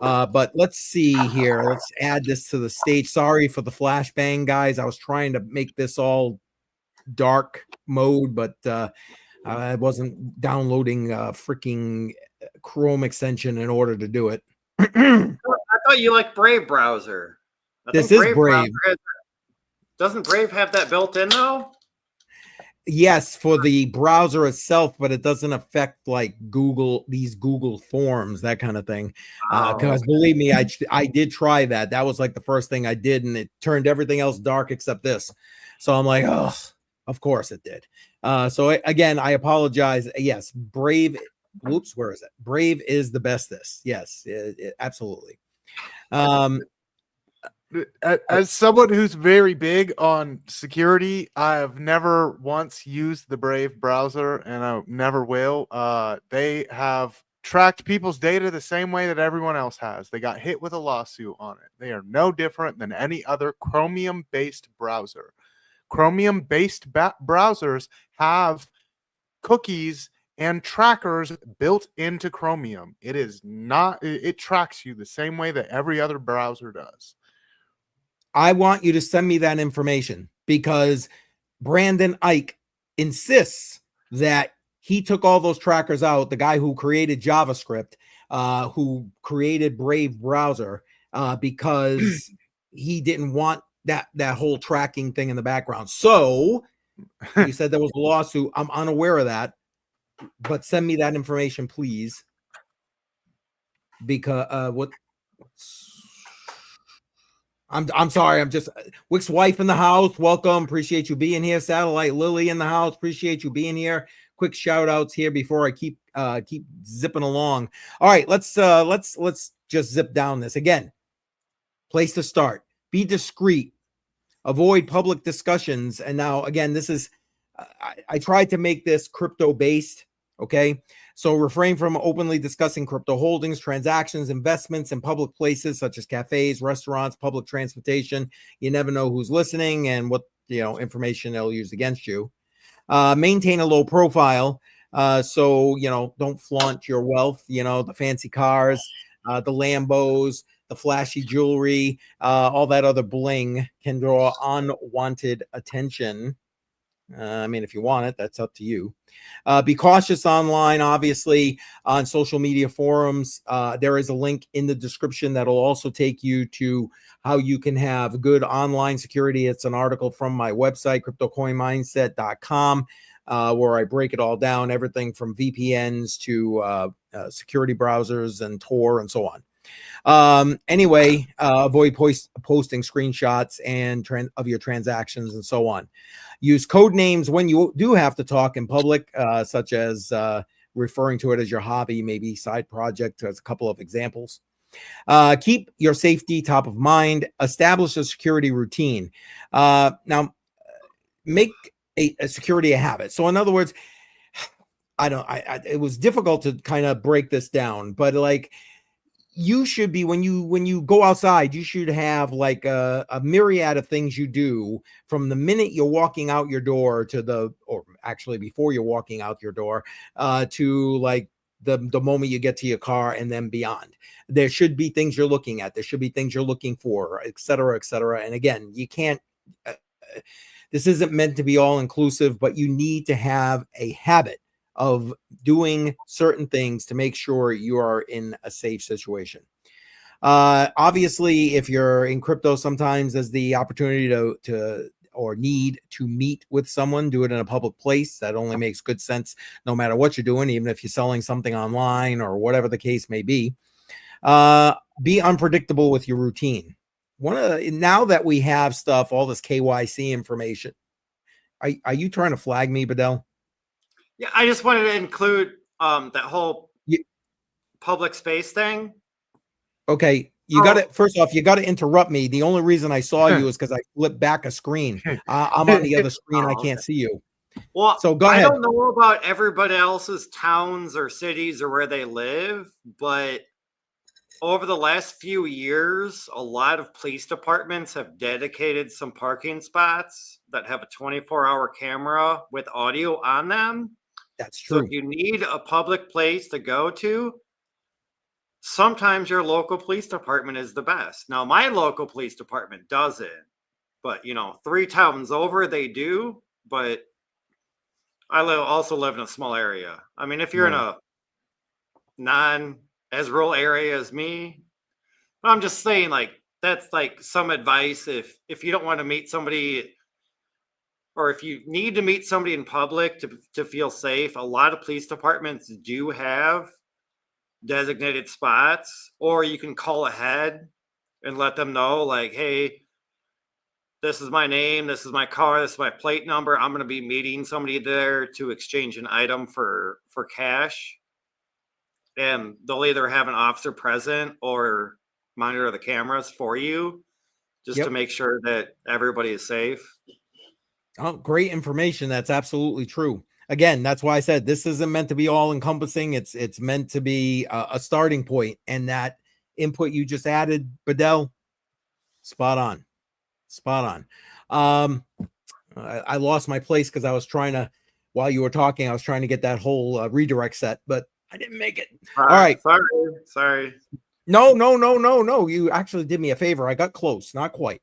But let's see here. Let's add this to the stage. Sorry for the flashbang, guys. I was trying to make this all dark mode, but I wasn't downloading freaking Chrome extension in order to do it. I thought you liked Brave browser. This is Brave. Doesn't Brave have that built in though? Yes, for the browser itself, but it doesn't affect like these Google Forms, that kind of thing. Because believe me, I did try that. That was like the first thing I did, and it turned everything else dark except this. So I'm like, oh, of course it did. So again, I apologize. Yes, Brave. Whoops, where is it? Brave is the bestest. Yes, absolutely. As someone who's very big on security, I have never once used the Brave browser, and I never will. They have tracked people's data the same way that everyone else has. They got hit with a lawsuit on it. They are no different than any other Chromium-based browser. Chromium-based browsers have cookies and trackers built into Chromium. It is not, it tracks you the same way that every other browser does. I want you to send me that information because Brandon Ike insists that he took all those trackers out. The guy who created JavaScript, who created Brave browser, because he didn't want that whole tracking thing in the background. So you said there was a lawsuit. I'm unaware of that, but send me that information, please. Because I'm sorry. I'm just Wick's wife in the house. Welcome. Appreciate you being here. Satellite Lily in the house. Appreciate you being here. Quick shout outs here before I keep zipping along. All right, let's just zip down this again. Place to start. Be discreet. Avoid public discussions. And now again, this is I tried to make this crypto based. Okay. So refrain from openly discussing crypto holdings, transactions, investments in public places such as cafes, restaurants, public transportation. You never know who's listening and what information they'll use against you. Maintain a low profile. So don't flaunt your wealth, the fancy cars, the Lambos, the flashy jewelry, all that other bling can draw unwanted attention. I mean, if you want it, that's up to you. Be cautious online, obviously, on social media forums. There is a link in the description that'll also take you to how you can have good online security. It's an article from my website, CryptoCoinMindSet.com, where I break it all down, everything from VPNs to security browsers and Tor and so on. Anyway, avoid posting screenshots and of your transactions and so on. Use code names when you do have to talk in public, such as referring to it as your hobby, maybe side project, as a couple of examples. Keep your safety top of mind. Establish a security routine. Now, make a security a habit. So in other words, it was difficult to kind of break this down, but like, you should be, when you go outside, you should have like a myriad of things you do from the minute you're walking out your door or actually before you're walking out your door, to like the moment you get to your car and then beyond. There should be things you're looking at. There should be things you're looking for, et cetera, et cetera. And again, you can't, this isn't meant to be all inclusive, but you need to have a habit of doing certain things to make sure you are in a safe situation. Obviously, if you're in crypto, sometimes there's the opportunity to or need to meet with someone, do it in a public place. That only makes good sense no matter what you're doing, even if you're selling something online or whatever the case may be. Be unpredictable with your routine. Now that we have stuff, all this KYC information, are you trying to flag me, Bedell? Yeah, I just wanted to include that whole public space thing. Okay, you got it. First off, you got to interrupt me. The only reason I saw you is because I flipped back a screen. I'm on the other screen. I can't see you. Well, so go ahead. I don't know about everybody else's towns or cities or where they live, but over the last few years, a lot of police departments have dedicated some parking spots that have a 24-hour camera with audio on them. That's true. So if you need a public place to go to, sometimes your local police department is the best. Now, my local police department doesn't, but 3 towns over they do. But I also live in a small area. I mean, if you're in a as rural area as me, I'm just saying, like, that's like some advice. If you don't want to meet somebody, or if you need to meet somebody in public to feel safe, a lot of police departments do have designated spots, or you can call ahead and let them know, like, hey, this is my name, this is my car, this is my plate number. I'm going to be meeting somebody there to exchange an item for cash. And they'll either have an officer present or monitor the cameras for you. just to make sure that everybody is safe. Oh, great information. That's absolutely true. Again, that's why I said this isn't meant to be all encompassing. It's meant to be a starting point, and that input you just added, Bedell, spot on. I lost my place because I was trying to, while you were talking, I was trying to get that whole redirect set, but I didn't make it. All right. Sorry. No. You actually did me a favor. I got close, not quite.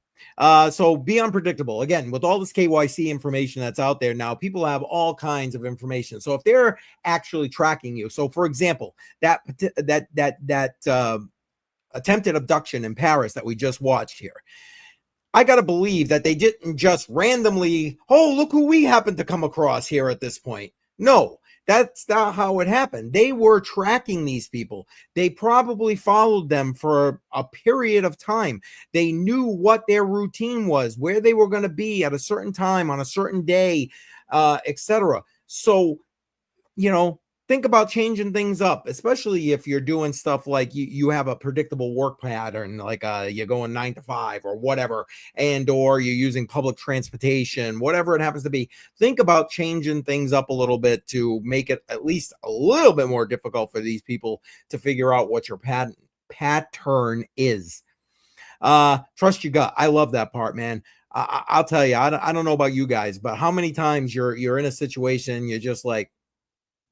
So be unpredictable. Again, with all this KYC information that's out there now, people have all kinds of information. So if they're actually tracking you, so for example, that attempted abduction in Paris that we just watched here, I got to believe that they didn't just randomly, oh, look who we happen to come across here at this point. No, that's not how it happened. They were tracking these people. They probably followed them for a period of time. They knew what their routine was, where they were going to be at a certain time on a certain day, etc. So, think about changing things up, especially if you're doing stuff like you have a predictable work pattern, like you're going 9 to 5 or whatever, and or you're using public transportation, whatever it happens to be. Think about changing things up a little bit to make it at least a little bit more difficult for these people to figure out what your pattern is. Trust your gut. I love that part, man. I'll tell you, I don't know about you guys, but how many times you're in a situation, you're just like,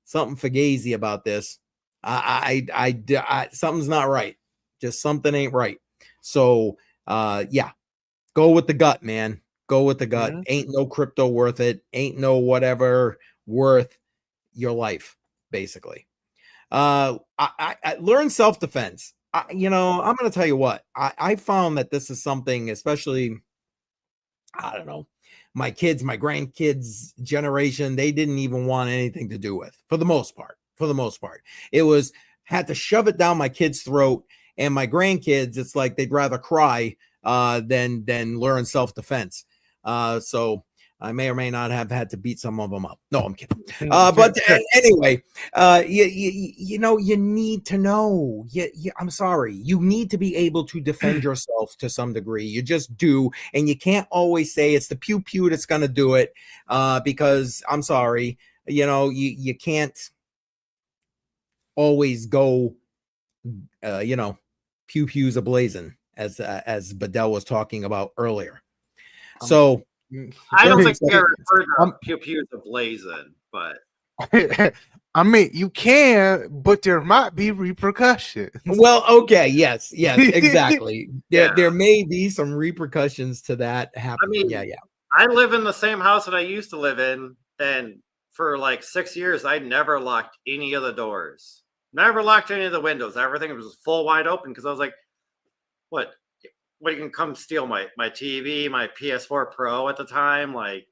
something fugazi about this. I something's not right. Just something ain't right. So, yeah, go with the gut, man. Go with the gut. Mm-hmm. Ain't no crypto worth it. Ain't no whatever worth your life, basically. I learn self-defense. I'm going to tell you what, I found that this is something, especially, I don't know, my kids, my grandkids generation, they didn't even want anything to do with, for the most part. It was, had to shove it down my kids' throat. And my grandkids, it's like they'd rather cry than learn self-defense. So I may or may not have had to beat some of them up. No, I'm kidding. But anyway, you need to know. I'm sorry. You need to be able to defend yourself to some degree. You just do. And you can't always say it's the pew pew that's going to do it, because I'm sorry. You can't always go, pew pews ablazing, as Bedell was talking about earlier. So I don't think they ever heard of pew pews ablazing, but I mean, you can, but there might be repercussions. Well, okay, yes, exactly. There may be some repercussions to that happening. Yeah. I live in the same house that I used to live in, and for like 6 years, I never locked any of the doors, never locked any of the windows. Everything was full wide open because I was like, what, you can come steal my TV, my PS4 Pro at the time? Like,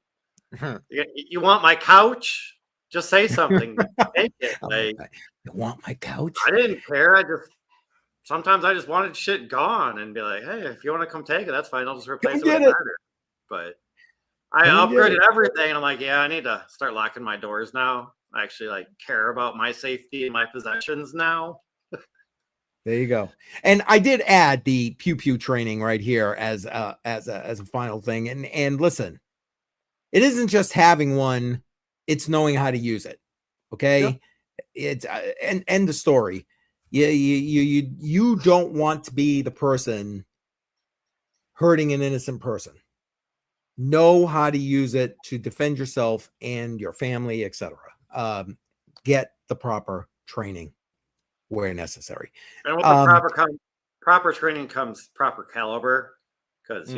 you want my couch? Just say something. Take it. Like, you want my couch? I didn't care. Sometimes I just wanted shit gone and be like, hey, if you want to come take it, that's fine. I'll just replace it with better. But I upgraded everything, and I'm like, yeah, I need to start locking my doors now. I actually care about my safety and my possessions now. There you go. And I did add the pew pew training right here as a final thing. And listen, it isn't just having one, it's knowing how to use it. Okay. Yeah. It's and end the story. You don't want to be the person hurting an innocent person. Know how to use it to defend yourself and your family, etc. Get the proper training where necessary. And with the proper training comes proper caliber, because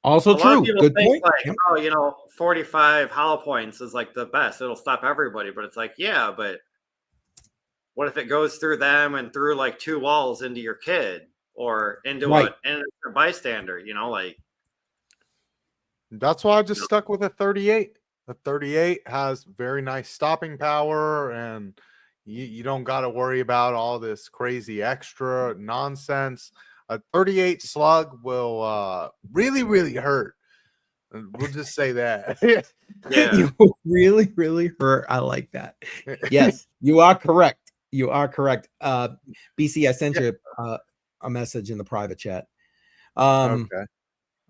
also true. Good point. 45 hollow points is like the best. It'll stop everybody, but it's like, yeah, but what if it goes through them and through like 2 walls into your kid or into a bystander? That's why I just stuck with a 38. The 38 has very nice stopping power, and you don't got to worry about all this crazy extra nonsense. A 38 slug will really, really hurt. We'll just say that. Yeah. You really, really hurt. I like that. Yes, you are correct. BC, I sent you a message in the private chat. Okay.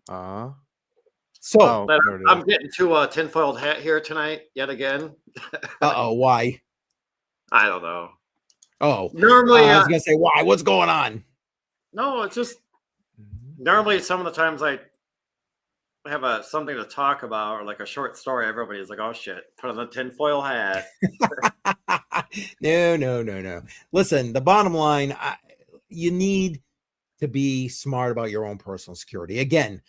So, there it is. I'm getting to a tinfoiled hat here tonight yet again. why? I don't know. Oh, Normally, I was gonna say why. What's going on? no, it's just normally some of the times I have something to talk about or like a short story. Everybody's like, "Oh shit, put on the tinfoil hat." No. Listen, the bottom line, you need to be smart about your own personal security. Again,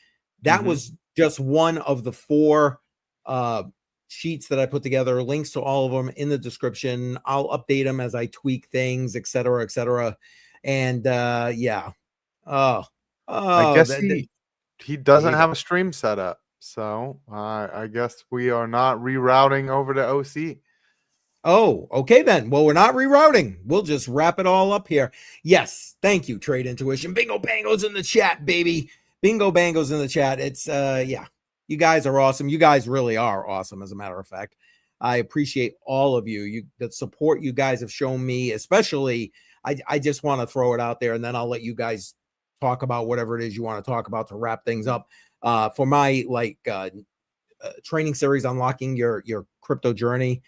that was just one of the 4 sheets that I put together. Links to all of them in the description. I'll update them as I tweak things, etc., etc. And yeah. I guess he doesn't you have a stream set up, so I guess we are not rerouting over to OC. Oh, okay then. Well, we're not rerouting. We'll just wrap it all up here. Yes, thank you, Trade Intuition. Bingo bangos in the chat, baby. Bingo bangos in the chat. It's yeah. You guys are awesome. You guys really are awesome, as a matter of fact. I appreciate all of you. The support you guys have shown me, especially. I just want to throw it out there, and then I'll let you guys talk about whatever it is you want to talk about to wrap things up. For my training series, Unlocking Your Crypto Journey.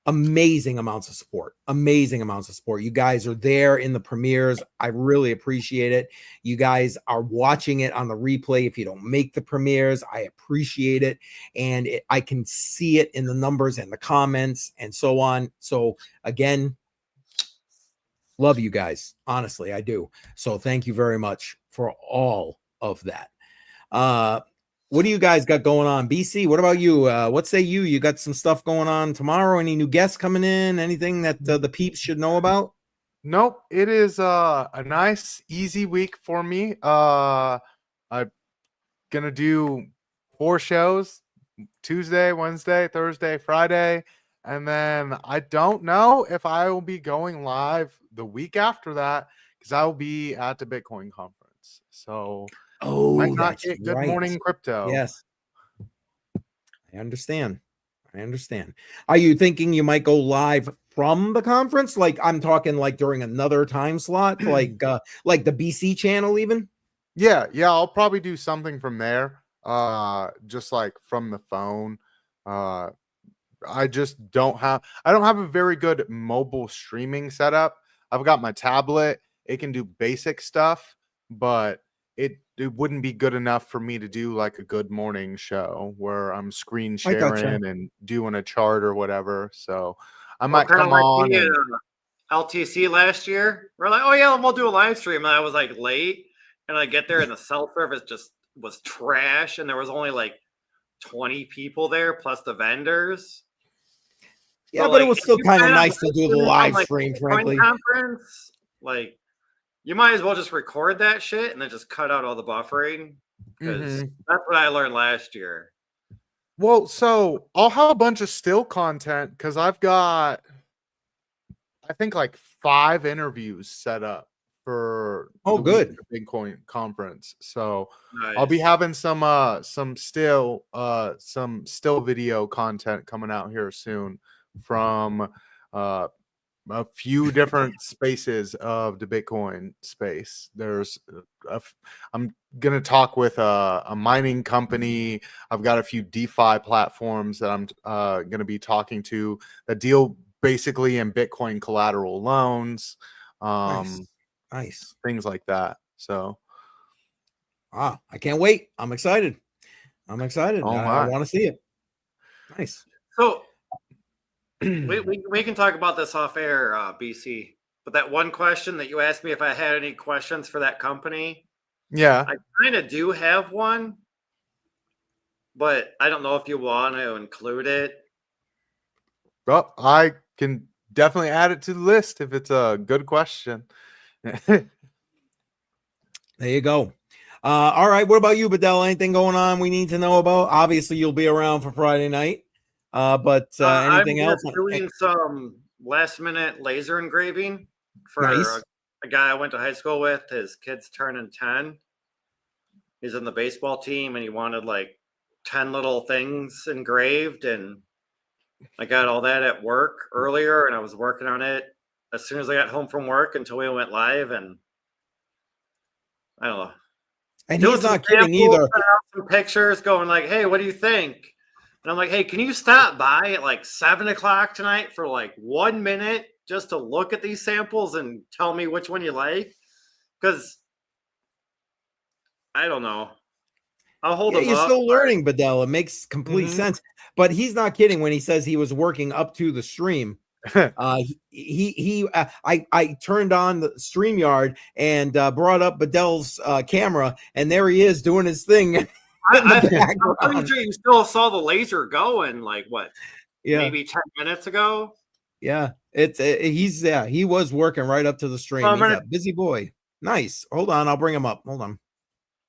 Amazing amounts of support. You guys are there in the premieres. I really appreciate it. You guys are watching it on the replay. If you don't make the premieres, I appreciate it. And I can see it in the numbers and the comments and so on. So again, love you guys. Honestly, I do. So thank you very much for all of that. What do you guys got going on? BC, what about you? What say you? You got some stuff going on tomorrow? Any new guests coming in? Anything that the peeps should know about? Nope. It is a nice, easy week for me. I'm gonna do 4 shows: Tuesday, Wednesday, Thursday, Friday, and then I don't know if I will be going live the week after that because I will be at the Bitcoin conference. So might not That's get Good right. Morning Crypto. Yes, I understand. Are you thinking you might go live from the conference? Like I'm talking like during another time slot, like the BC channel even? Yeah, I'll probably do something from there. Just like from the phone. I just don't have a very good mobile streaming setup. I've got my tablet. It can do basic stuff, but it wouldn't be good enough for me to do like a Good Morning show where I'm screen I gotcha. sharing and doing a chart or whatever. So I might kinda come like on. the, LTC last year. We're like, oh yeah, we'll do a live stream. And I was like late, and I get there, and the cell service just was trash, and there was only like 20 people there plus the vendors. Yeah, So, but it like, was if still you kind of plan on nice to do the hosting it on, live like, stream, Bitcoin frankly. conference, like, you might as well just record that shit and then just cut out all the buffering because that's what I learned last year. Well, so I'll have a bunch of still content because I've got, I think, like 5 interviews set up for the week of the Bitcoin conference. So I'll be Nice. having some still video content coming out here soon from a few different spaces of the Bitcoin space. There's I'm gonna talk with a mining company. I've got a few DeFi platforms that I'm gonna be talking to that deal basically in Bitcoin collateral loans, Nice. things like that. So I can't wait. I'm excited. I want to see it. Nice. So we can talk about this off air, BC. But that one question that you asked me if I had any questions for that company, yeah, I kind of do have one, but I don't know if you want to include it. well, I can definitely add it to the list if it's a good question. There you go. All right. What about you, Bedell? Anything going on we need to know about? Obviously, you'll be around for Friday night. But anything else? I'm doing some last minute laser engraving for Nice. a guy I went to high school with. His kid's turning 10. He's in the baseball team, and he wanted like 10 little things engraved, and I got all that at work earlier, and I was working on it as soon as I got home from work until we went live, and I don't know. And doing he's some not kidding samples, either. sending out some pictures, going like, "Hey, what do you think?" And I'm like, "Hey, can you stop by at like 7 o'clock tonight for like 1 minute just to look at these samples and tell me which one you like?" Because I don't know. I'll hold Yeah, them you're up. still learning, Bedell. It makes complete sense. But he's not kidding when he says he was working up to the stream. I turned on the StreamYard and brought up Bedell's camera, and there he is doing his thing in the I'm pretty background. sure you still saw the laser going like what, Yeah, maybe 10 minutes ago. yeah. He was working right up to the stream. Well, He's a busy boy. Nice. Hold on, I'll bring him up. Hold on.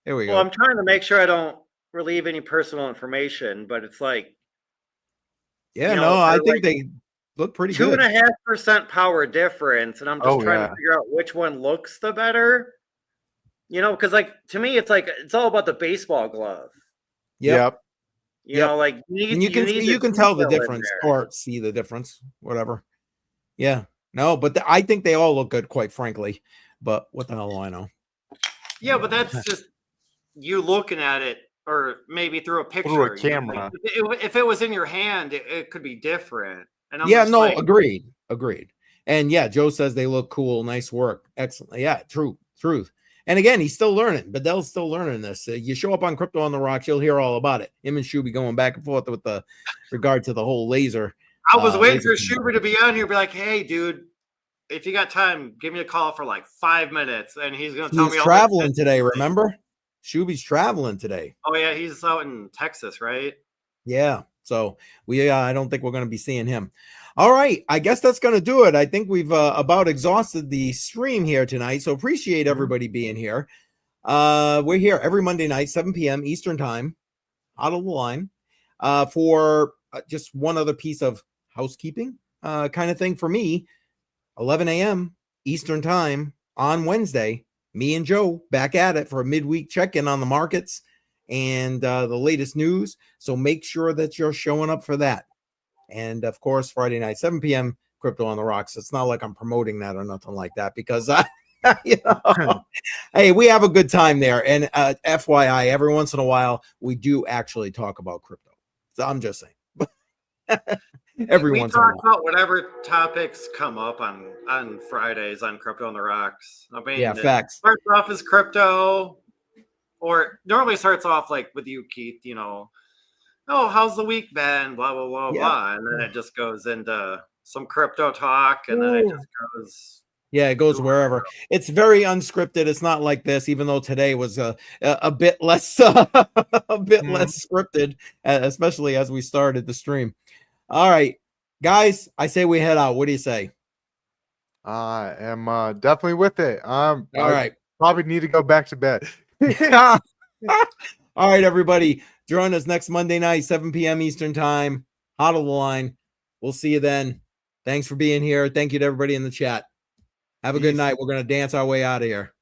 There we go. I'm trying to make sure I don't relieve any personal information, but it's like, Yeah, you no, know, I they're think like they look pretty good. 2.5% power difference, and I'm just trying to figure out which one looks the better. You know, because like to me, it's like it's all about the baseball glove. Yep. You know, like And you can tell the difference or see the difference, whatever. Yeah. No, but I think they all look good, quite frankly. But what the hell do I know? Yeah, but that's just you looking at it, or maybe through a picture, through a camera. You know, like, if it was in your hand, it could be different. And I'm Yeah, just no, like, agreed. And yeah, Joe says they look cool. Nice work. Excellent. Yeah, truth. And again, he's still learning. Bedell's still learning this. You show up on Crypto on the Rocks, you'll hear all about it. Him and Shuby going back and forth with the regard to the whole laser. I was waiting for Shuby to be on here, be like, "Hey, dude, if you got time, give me a call for like 5 minutes," and he's gonna tell me all traveling today. Remember, Shuby's traveling today. Oh yeah, he's out in Texas, right? Yeah. So I don't think we're going to be seeing him. All right. I guess that's going to do it. I think we've about exhausted the stream here tonight. So appreciate everybody being here. We're here every Monday night, 7 p.m. Eastern time, out of the line, for just one other piece of housekeeping kind of thing for me. 11 a.m. Eastern time on Wednesday, me and Joe back at it for a midweek check-in on the markets and the latest news. So make sure that you're showing up for that. And of course, Friday night, 7 p.m. Crypto on the Rocks. It's not like I'm promoting that or nothing like that because hey, we have a good time there. And FYI, every once in a while, we do actually talk about crypto. So I'm just saying. Every once in a while. We talk about whatever topics come up on Fridays on Crypto on the Rocks. I mean, yeah, facts. Starts off as crypto, or normally starts off like with you, Keith. You know, oh, how's the week been? Blah blah blah blah, and then it just goes into some crypto talk, and then it just goes. Yeah, it goes wherever. It's very unscripted. It's not like this, even though today was a bit less less scripted, especially as we started the stream. All right, guys, I say we head out. What do you say? I am definitely with it. All right. Probably need to go back to bed. All right, everybody. Join us next Monday night, 7 p.m. Eastern time. Hot of the line. We'll see you then. Thanks for being here. Thank you to everybody in the chat. Have a good night. We're going to dance our way out of here.